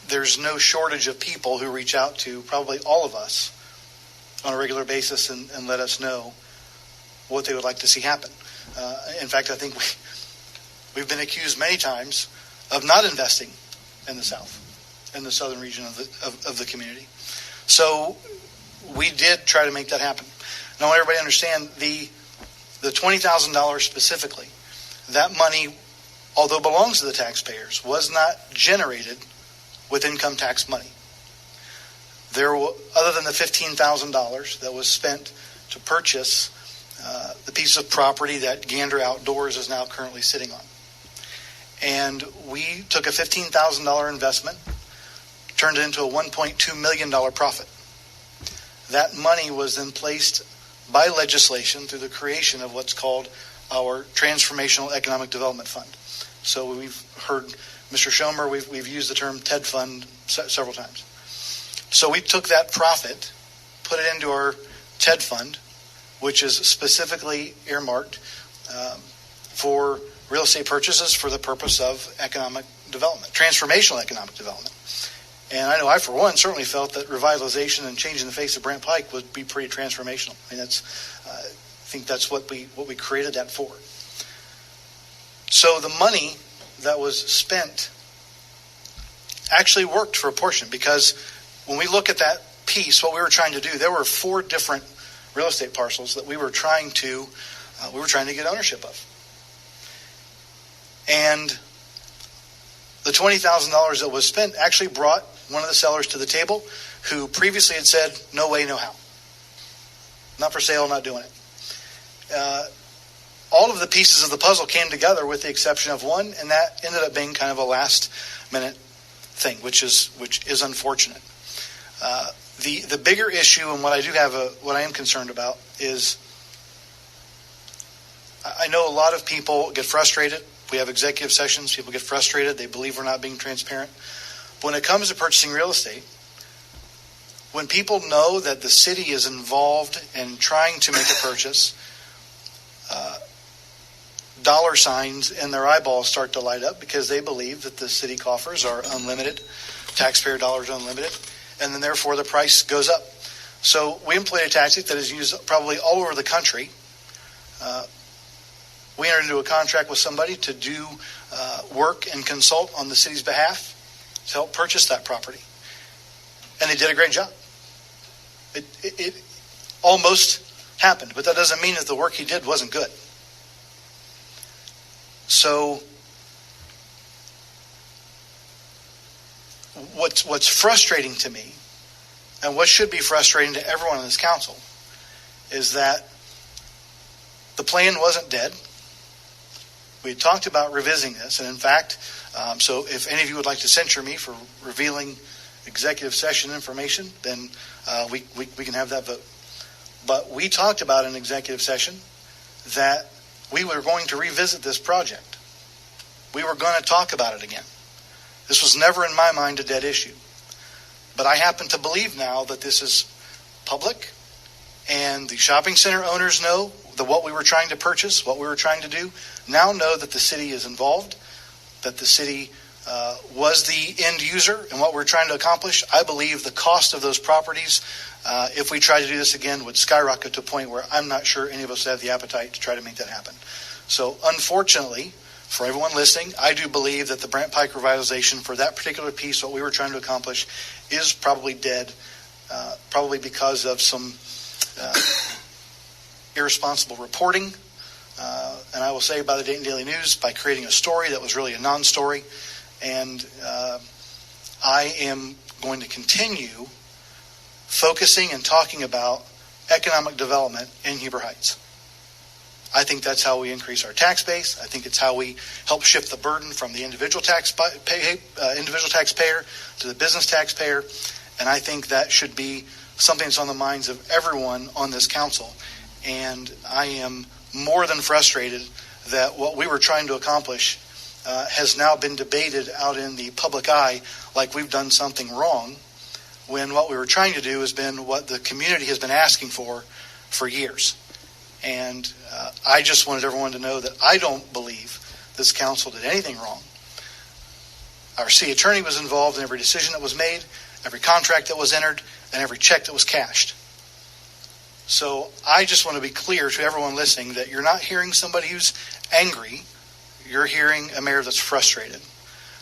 there's no shortage of people who reach out to probably all of us on a regular basis and let us know what they would like to see happen. In fact, I think we've been accused many times of not investing in the South, in the southern region of the community. So we did try to make that happen. And I want everybody to understand the $20,000 specifically, that money, although belongs to the taxpayers, was not generated with income tax money. Other than the $15,000 that was spent to purchase the piece of property that Gander Outdoors is now currently sitting on. And we took a $15,000 investment, turned it into a $1.2 million profit. That money was then placed by legislation through the creation of what's called our Transformational Economic Development Fund. So we've heard Mr. Schomer, we've used the term TED Fund several times. So we took that profit, put it into our TED Fund, which is specifically earmarked for real estate purchases for the purpose of economic development, transformational economic development. And I know I, for one, certainly felt that revitalization and changing the face of Brandt Pike would be pretty transformational. I mean, I think that's what we created that for. So the money that was spent actually worked for a portion, because when we look at that piece, what we were trying to do, there were 4 different real estate parcels that we were trying to get ownership of. And the $20,000 that was spent actually brought one of the sellers to the table who previously had said, no way, no how. Not for sale, not doing it. All of the pieces of the puzzle came together with the exception of one, and that ended up being kind of a last-minute thing, which is unfortunate. The bigger issue, and what I am concerned about, is I know a lot of people get frustrated. We have executive sessions. People get frustrated. They believe we're not being transparent. But when it comes to purchasing real estate, when people know that the city is involved in trying to make a purchase, dollar signs in their eyeballs start to light up because they believe that the city coffers are unlimited, taxpayer dollars are unlimited, and then therefore the price goes up. So we employ a tactic that is used probably all over the country. We entered into a contract with somebody to do work and consult on the city's behalf to help purchase that property. And they did a great job. It almost happened, but that doesn't mean that the work he did wasn't good. So what's frustrating to me, and what should be frustrating to everyone on this council, is that the plan wasn't dead. We had talked about revisiting this, and in fact, so if any of you would like to censure me for revealing executive session information, then we can have that vote. But we talked about in executive session that we were going to revisit this project. We were going to talk about it again. This was never in my mind a dead issue. But I happen to believe now that this is public, and the shopping center owners know that what we were trying to purchase, what we were trying to do, now know that the city is involved, that the city was the end user in what we're trying to accomplish. I believe the cost of those properties, if we try to do this again, would skyrocket to a point where I'm not sure any of us have the appetite to try to make that happen. So unfortunately, for everyone listening, I do believe that the Brandt Pike revitalization for that particular piece, what we were trying to accomplish, is probably dead, probably because of some irresponsible reporting. And I will say by the Dayton Daily News, by creating a story that was really a non-story. And I am going to continue focusing and talking about economic development in Heber Heights. I think that's how we increase our tax base. I think it's how we help shift the burden from the individual taxpayer to the business taxpayer. And I think that should be something that's on the minds of everyone on this council. And I am more than frustrated that what we were trying to accomplish has now been debated out in the public eye like we've done something wrong, when what we were trying to do has been what the community has been asking for years. And I just wanted everyone to know that I don't believe this council did anything wrong. Our city attorney was involved in every decision that was made, every contract that was entered, and every check that was cashed. So I just want to be clear to everyone listening that you're not hearing somebody who's angry. You're hearing a mayor that's frustrated,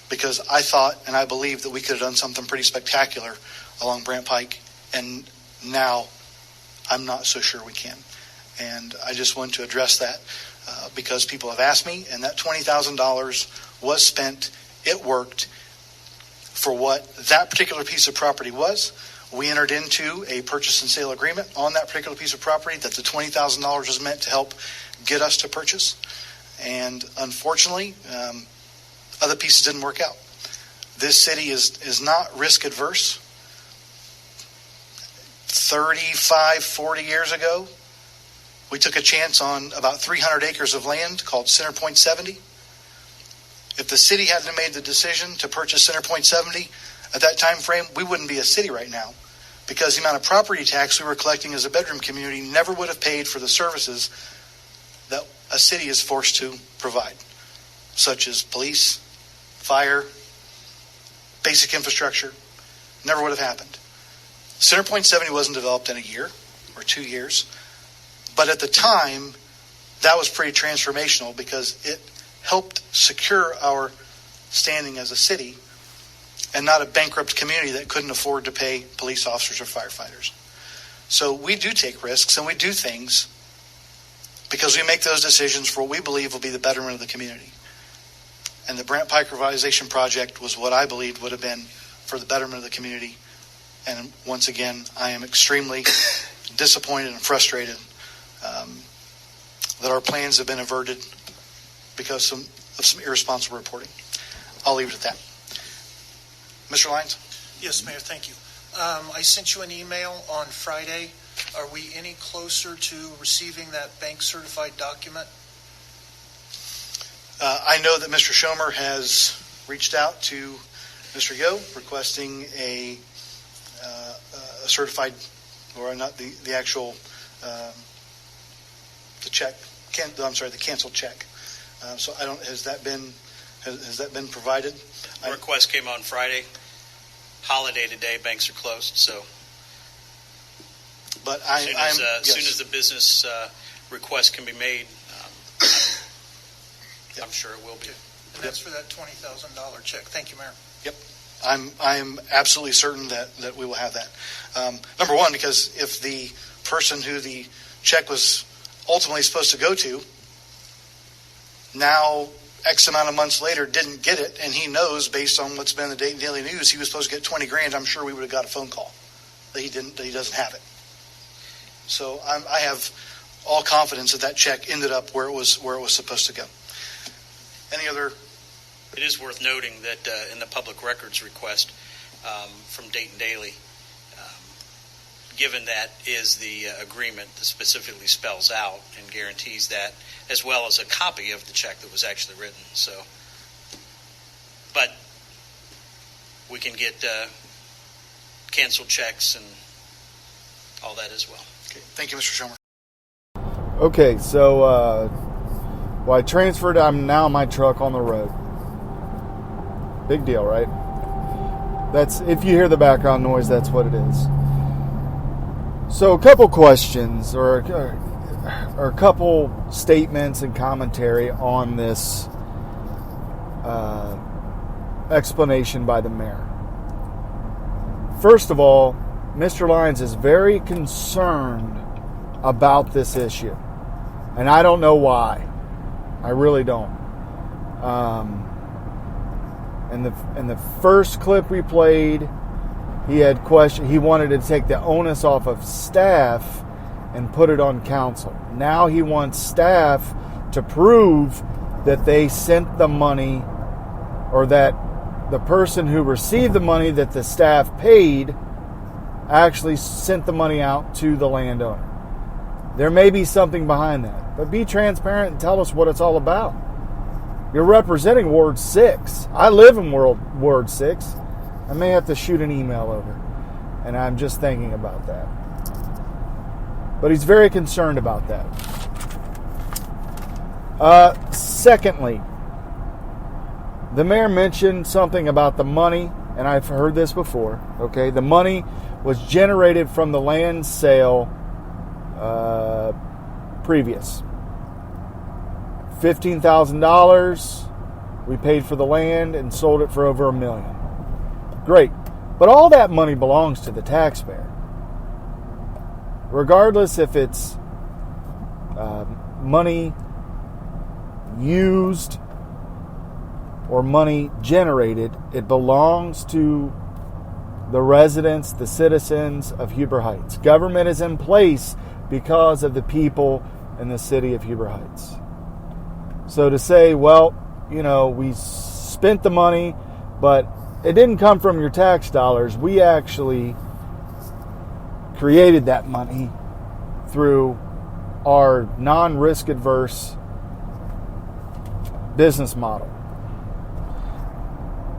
because I thought and I believe that we could have done something pretty spectacular along Brandt Pike, and now I'm not so sure we can. And I just want to address that because people have asked me, and that $20,000 was spent. It worked for what that particular piece of property was. We entered into a purchase and sale agreement on that particular piece of property that the $20,000 was meant to help get us to purchase. And unfortunately, other pieces didn't work out. This city is not risk adverse. 35, 40 years ago, we took a chance on about 300 acres of land called Center Point 70. If the city hadn't made the decision to purchase Center Point 70 at that time frame, we wouldn't be a city right now, because the amount of property tax we were collecting as a bedroom community never would have paid for the services that a city is forced to provide, such as police, fire, basic infrastructure. Never would have happened. Center Point 70 wasn't developed in a year or 2 years, but at the time, that was pretty transformational because it helped secure our standing as a city and not a bankrupt community that couldn't afford to pay police officers or firefighters. So we do take risks and we do things because we make those decisions for what we believe will be the betterment of the community. And the Brandt Pike Revitalization Project was what I believed would have been for the betterment of the community. And once again, I am extremely disappointed and frustrated that our plans have been averted because of some irresponsible reporting. I'll leave it at that. Mr. Lyons? Yes, Mayor, thank you. I sent you an email on Friday. Are we any closer to receiving that bank certified document? I know that Mr. Schomer has reached out to Mr. Yo requesting a certified, or not the actual, the check. The canceled check. So I don't. Has that been provided? The request came on Friday. Holiday today. Banks are closed. So, but as soon as the business request can be made, I'm sure it will be. And that's for that $20,000 check. Thank you, Mayor. Yep. I'm absolutely certain that we will have that. Number one, because if the person who the check was ultimately supposed to go to now X amount of months later didn't get it, and he knows based on what's been in the daily news he was supposed to get $20,000, I'm sure we would have got a phone call that he doesn't have it. So I have all confidence that check ended up where it was supposed to go. Any other? It is worth noting that in the public records request from Dayton Daily, given that is the agreement that specifically spells out and guarantees that, as well as a copy of the check that was actually written. So, but we can get canceled checks and all that as well. Okay. Thank you, Mr. Schomer. Okay, so I transferred. I'm now in my truck on the road. Big deal, right? That's, if you hear the background noise, that's what it is. So a couple questions or a couple statements and commentary on this explanation by the mayor. First of all, Mr. Lyons is very concerned about this issue. And I don't know why. I really don't. In the first clip we played, he had question. He wanted to take the onus off of staff and put it on council. Now he wants staff to prove that they sent the money, or that the person who received the money that the staff paid actually sent the money out to the landowner. There may be something behind that, but be transparent and tell us what it's all about. You're representing Ward 6. I live in Ward 6. I may have to shoot an email over, and I'm just thinking about that. But he's very concerned about that. Secondly, the mayor mentioned something about the money, and I've heard this before, okay? The money was generated from the land sale previous. $15,000, we paid for the land and sold it for over $1 million. Great. But all that money belongs to the taxpayer. Regardless if it's money used or money generated, it belongs to the residents, the citizens of Huber Heights. Government is in place because of the people in the city of Huber Heights. So to say, well, we spent the money, but it didn't come from your tax dollars. We actually created that money through our non-risk adverse business model.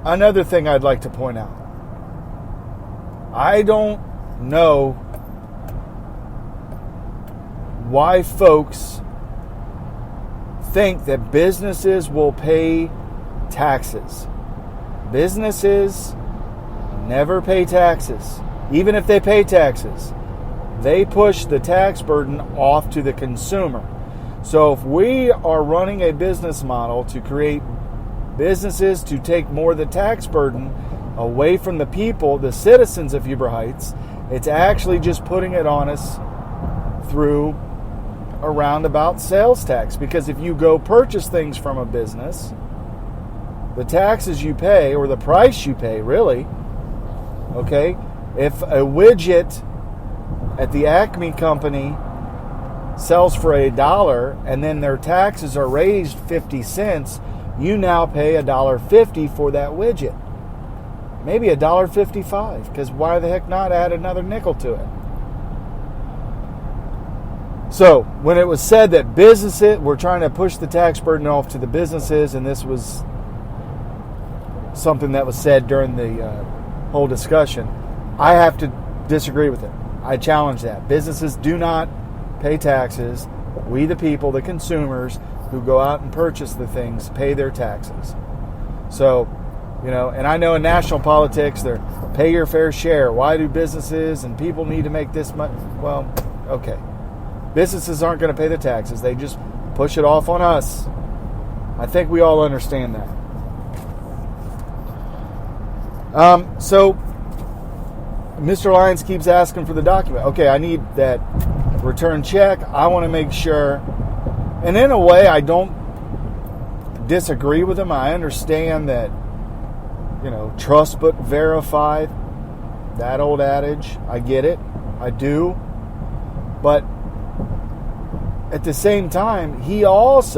Another thing I'd like to point out. I don't know why folks think that businesses will pay taxes. Businesses never pay taxes. Even if they pay taxes, they push the tax burden off to the consumer. So if we are running a business model to create businesses to take more of the tax burden away from the people, the citizens of Huber Heights, it's actually just putting it on us through a roundabout sales tax. Because if you go purchase things from a business, the taxes you pay, or the price you pay, really, okay, if a widget at the Acme company sells for $1 and then their taxes are raised 50 cents, you now pay $1.50 for that widget. Maybe $1.55, because why the heck not add another nickel to it? So, when it was said that businesses, we're trying to push the tax burden off to the businesses, and this was something that was said during the whole discussion, I have to disagree with it. I challenge that. Businesses do not pay taxes. We, the people, the consumers who go out and purchase the things, pay their taxes. So, and I know in national politics, they're pay your fair share. Why do businesses and people need to make this much? Well, okay. Businesses aren't going to pay the taxes. They just push it off on us. I think we all understand that. So, Mr. Lyons keeps asking for the document. Okay, I need that return check. I want to make sure. And in a way, I don't disagree with him. I understand that, trust but verify, that old adage. I get it. I do. But at the same time, he always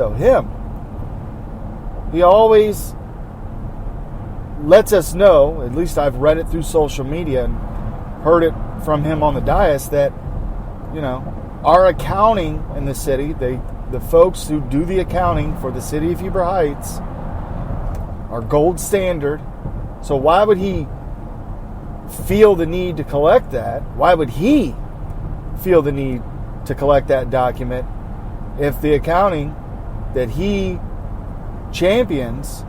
lets us know, at least I've read it through social media and heard it from him on the dais, that, our accounting in the city, the folks who do the accounting for the city of Huber Heights are gold standard. So why would he feel the need to collect that? Why would he feel the need to collect that document if the accounting that he champions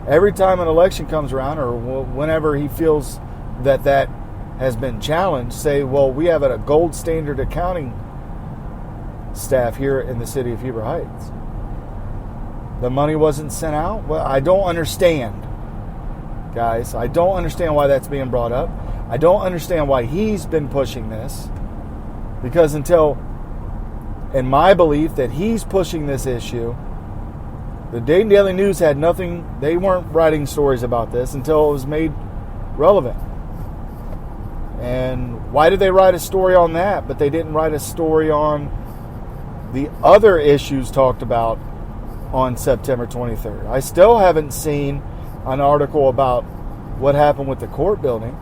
every time an election comes around, or whenever he feels that has been challenged, say, well, we have a gold standard accounting staff here in the city of Huber Heights. The money wasn't sent out? Well, I don't understand, guys. I don't understand why that's being brought up. I don't understand why he's been pushing this. Because until, in my belief, that he's pushing this issue, the Dayton Daily News had nothing, they weren't writing stories about this until it was made relevant. And why did they write a story on that, but they didn't write a story on the other issues talked about on September 23rd? I still haven't seen an article about what happened with the court building.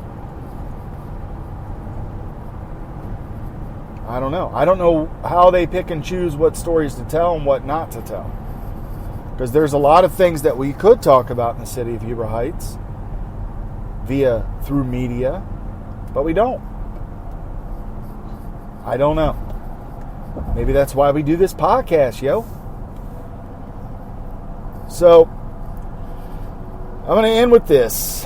I don't know. I don't know how they pick and choose what stories to tell and what not to tell. Because there's a lot of things that we could talk about in the city of Huber Heights through media, but we don't. I don't know. Maybe that's why we do this podcast, yo. So, I'm going to end with this.